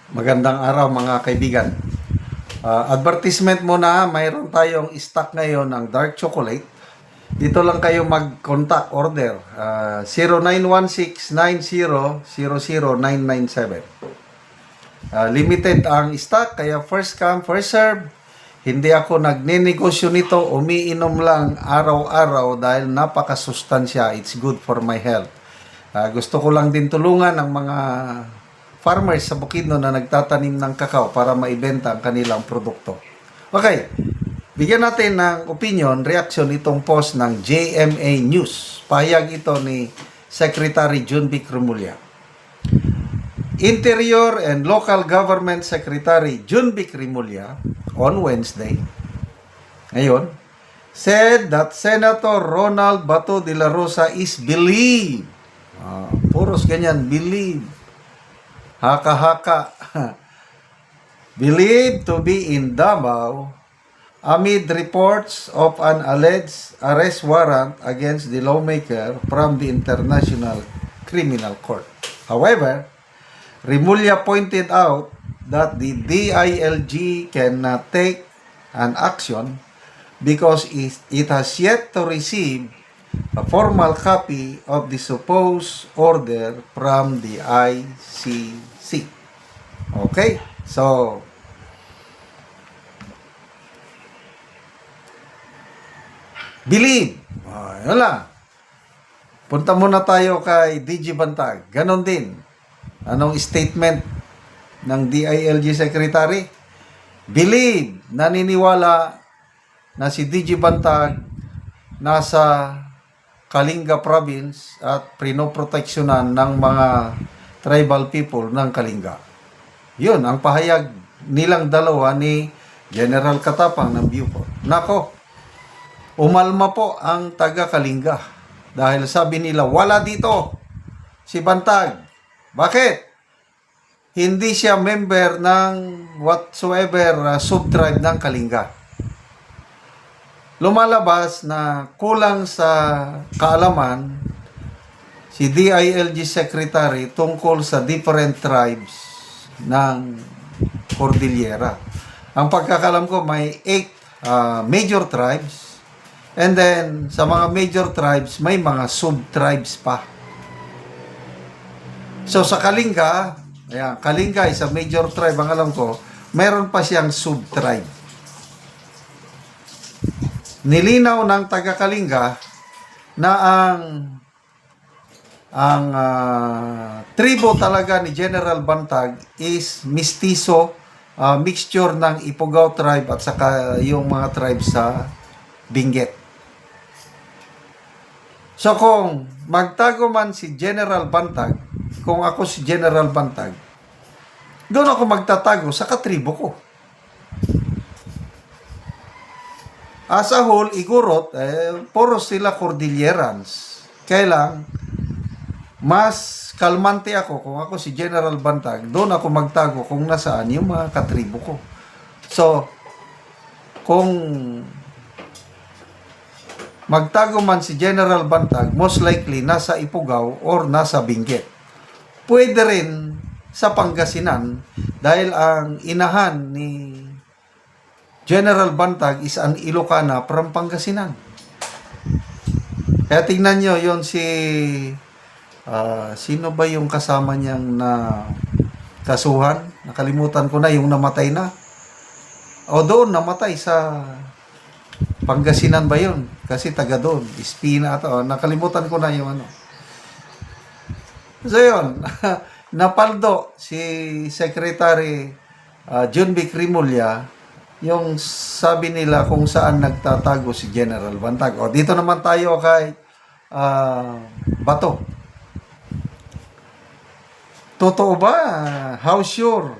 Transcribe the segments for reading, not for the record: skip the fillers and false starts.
Magandang araw mga kaibigan. Advertisement muna, mayroon tayong stock ngayon ng dark chocolate. Dito lang kayo mag-contact order. 0916-9000-997. Limited ang stock, kaya first come, first serve. Hindi ako nagnenegosyo nito, umiinom lang araw-araw dahil napakasustansya. It's good for my health. Gusto ko lang din tulungan ng mga farmers sa Bukidnon na nagtatanim ng kakao para maibenta ang kanilang produkto. Okay, bigyan natin ng opinion, reaction itong post ng JMA News. Pahayag ito ni Secretary June Vic Remulla. Interior and Local Government Secretary June Vic Remulla on Wednesday, ngayon, said that Senator Ronald Bato de la Rosa is believed. Puros ganyan, believed. Haka-haka. Believed to be in Davao amid reports of an alleged arrest warrant against the lawmaker from the International Criminal Court. However, Remulla pointed out that the DILG cannot take an action because it has yet to receive a formal copy of the supposed order from the ICC. Okay, so believe. Yun lang. Punta muna tayo kay DG Bantag. Ganon din. Anong statement ng DILG Secretary? Believe, naniniwala na si DG Bantag nasa Kalinga Province at pinoproteksyonan ng mga tribal people ng Kalinga. Yun, ang pahayag nilang dalawa ni General Katapang ng Beaufort. Nako, umalma po ang taga Kalinga dahil sabi nila, wala dito si Bantag. Bakit? Hindi siya member ng whatsoever subtribe ng Kalinga. Lumalabas na kulang sa kaalaman si DILG Secretary tungkol sa different tribes ng Cordillera. Ang pagkakalam ko may 8 major tribes, and then sa mga major tribes may mga sub-tribes pa. So sa Kalinga, Kalinga is a major tribe, ang alam ko, mayroon pa siyang sub-tribe. Nilinaw ng taga Kalinga na ang tribo talaga ni General Bantag is mistiso, mixture ng Ifugao tribe at saka yung mga tribe sa Benguet. So kung magtago man si General Bantag, kung ako si General Bantag, doon ako magtatago sa katribo ko. As a whole, igurot, puro sila Cordillerans. Kailang, mas kalmante ako kung ako si General Bantag, doon ako magtago kung nasaan yung mga katribo ko. So, kung magtago man si General Bantag, most likely nasa Ifugao or nasa Benguet. Pwede rin sa Pangasinan dahil ang inahan ni General Bantag is an Ilocana from Pangasinan. Kaya tingnan nyo, yon si sino ba yung kasama niyang na kasuhan? Nakalimutan ko na, yung namatay na. O doon, namatay sa Pangasinan ba yun? Kasi taga doon, Espina ito. Nakalimutan ko na yung ano. So yun, napaldo si Secretary June Vic Remulla yung sabi nila kung saan nagtatago si General Bantag. O, dito naman tayo kay Bato. Totoo ba? How sure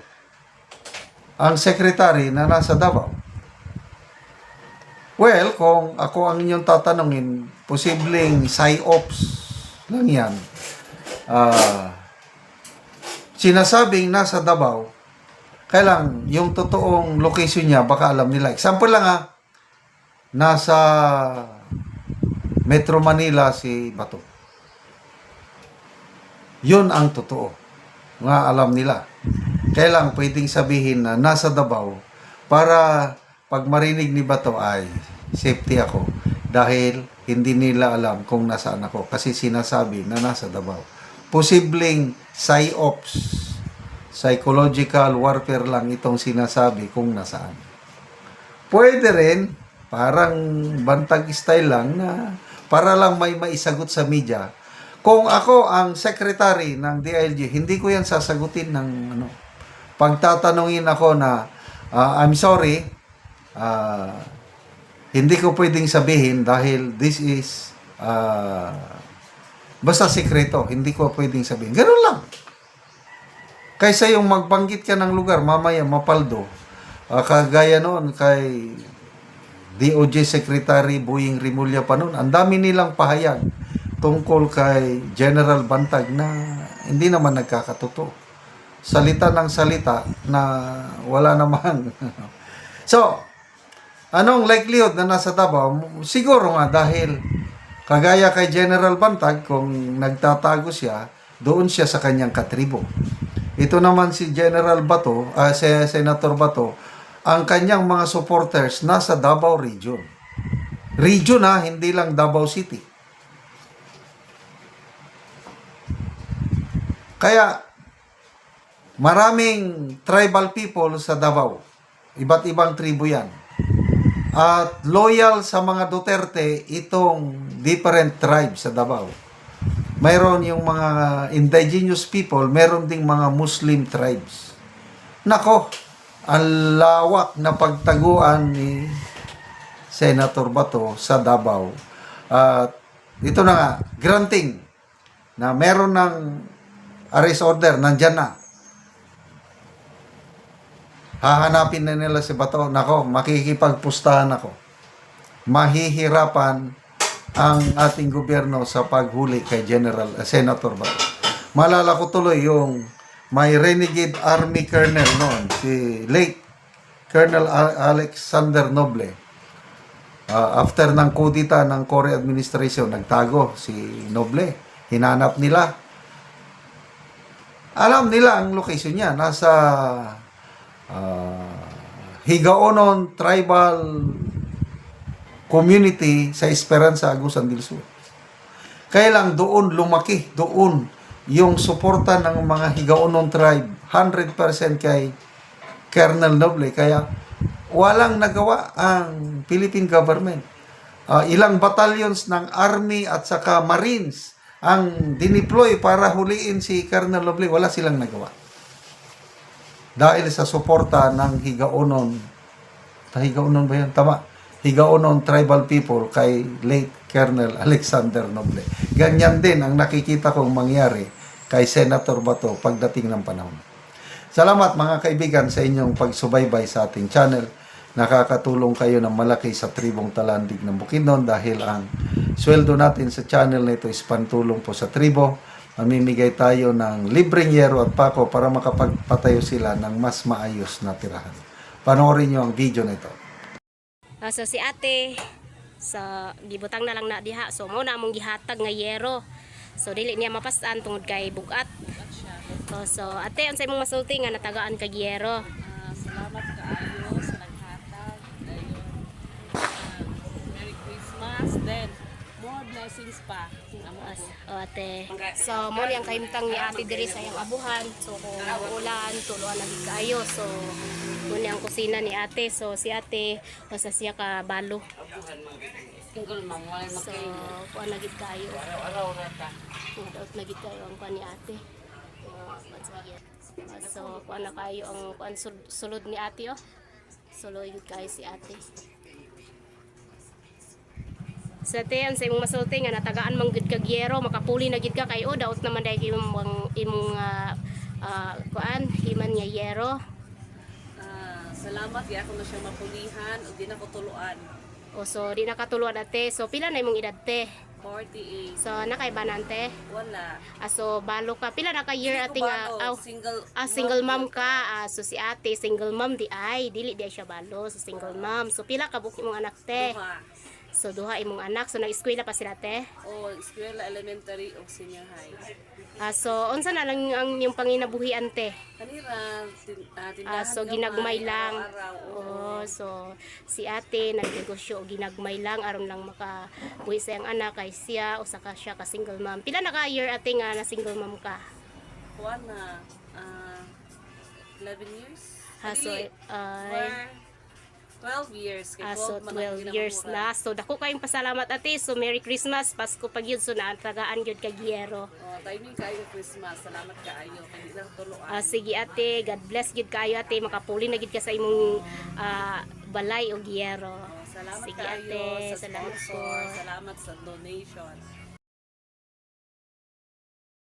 ang secretary na nasa Davao? Well, kung ako ang inyong tatanungin, posibleng psyops lang yan. Sinasabing nasa Davao, kailang yung totoong location niya, baka alam nila. Example lang nasa Metro Manila si Bato. Yun ang totoo. Nga alam nila. Kaya lang, pwedeng sabihin na nasa Davao para pag marinig ni Bato ay safety ako. Dahil hindi nila alam kung nasaan ako. Kasi sinasabi na nasa Davao. Posibleng psyops, psychological warfare lang itong sinasabi kung nasaan. Pwede rin, parang bantag style lang na para lang may maisagot sa media. Kung ako ang secretary ng DILG, hindi ko yan sasagutin ng ano. Pagtatanungin ako na, I'm sorry, hindi ko pwedeng sabihin dahil this is, basta sikreto, hindi ko pwedeng sabihin. Ganun lang. Kaysa yung magbanggit ka ng lugar, mamaya mapaldo. Kagaya noon kay DOJ Secretary Boying Rimulya pa noon, ang dami nilang pahayag tungkol kay General Bantag na hindi naman nagkakatotoo. Salita ng salita na wala naman. So, anong likelihood na nasa Davao? Siguro nga dahil kagaya kay General Bantag, kung nagtatago siya, doon siya sa kanyang katribo. Ito naman si General Bato, si Senator Bato, ang kanyang mga supporters nasa Davao Region. Region hindi lang Davao City. Kaya, maraming tribal people sa Davao. Iba't ibang tribo yan. At loyal sa mga Duterte itong different tribes sa Davao. Mayroon yung mga indigenous people, mayroon ding mga Muslim tribes. Nako, ang lawak na pagtaguan ni Senator Bato sa Davao. At ito na nga, granting na meron ng arrest order, nandyan na. Hahanapin na nila si Bato. Nako, makikipagpustahan ako. Mahihirapan ang ating gobyerno sa paghuli kay Senator Bato. Malala ko tuloy yung may renegade army colonel noon, si late Colonel Alexander Noble. After ng kudita ng Cory administration, nagtago si Noble. Hinanap nila. Alam nila ang location niya. Nasa Higaonon Tribal Community sa Esperanza, Agusan del Sur. Kaya lang doon lumaki, doon yung suporta ng mga Higaonon tribe 100% kay Colonel Noble. Kaya walang nagawa ang Philippine government. Ilang battalions ng Army at saka Marines ang dineploy para huliin si Colonel Noble. Wala silang nagawa. Dahil sa suporta ng Higaonon. Higaonon ba yan? Tama. Higaonon tribal people kay late Colonel Alexander Noble. Ganyan din ang nakikita kong mangyari kay Senator Bato pagdating ng panahon. Salamat mga kaibigan sa inyong pagsubaybay sa ating channel. Nakakatulong kayo ng malaki sa tribong Talandig ng Bukidnon dahil ang sweldo natin sa channel na ito is pantulong po sa tribo. Mamimigay tayo ng libreng yero at pako para makapagpatayo sila ng mas maayos na tirahan. Panoorin nyo ang video na ito. So si ate sa gibutang na lang na diha, so mo na among gihatag nga yero, so dili niya mapasan tungod kay bugat. So ate, unsay imong masulti nga natagaan kag yero? Salamat kaayo sa naghatag. Dayon. Merry Christmas. Then, more blessings pa. Amos. O ate, so mo ni ang kahimtang ni ate diri sa iyang abuhan. So kung ulan, tuluan na gid kaayo. So mo ni ang kusina ni ate. So si ate basta siya ka balo. Single mom, wala So kuan na gid kaayo. Out na gid kayo ang kuan ni ate. So kuan na kayo ang kuan sulod ni ate oh. Sulod gid kayo si ate. Sa tiyan sa imong masulti nga natagaan man gid kag yero, makapuli na gid ka kay daot naman dai imong kuan himan nga yero. Salamat ya ako na siya mapulihan o di na ko tuluan. O so di nakatuluan ate. So pila na imong edad te? 48. So nakay banante? Wala. So balo ka pila na ka year ate nga Single mom ka. So si ate single mom di ay dili di siya balo so single mom. So pila ka buki mong anak te? So duha imong anak, so nag-eskwela pa sila ate. O eskwela elementary o senior high. So unsa na lang ang yung panginabuhian te? Kanira tindahan So ginagmay lang. araw-araw. Oh, so si ate nagnegosyo og ginagmay lang aron lang makabuhi sa iyang anak kay siya usa ka siya ka single mom. Pila na ka year ate nga na single mom ka? Kuha na 11 years. So Dili, for 12 years. Kay so 12 man ang 12 years ginamura. na. So dako kayong pasalamat ate. So Merry Christmas, Pasko pag yun. So naantagaan yun ka Giero. Timing kayo Christmas. Salamat kaayo. Kaya di lang tuloan. Sige ate, God bless gid kayo ate. Makapuli na gid ka sa imong balay o Giero. Salamat Sige kayo ate, sa salamat sponsor. po. Salamat sa donation.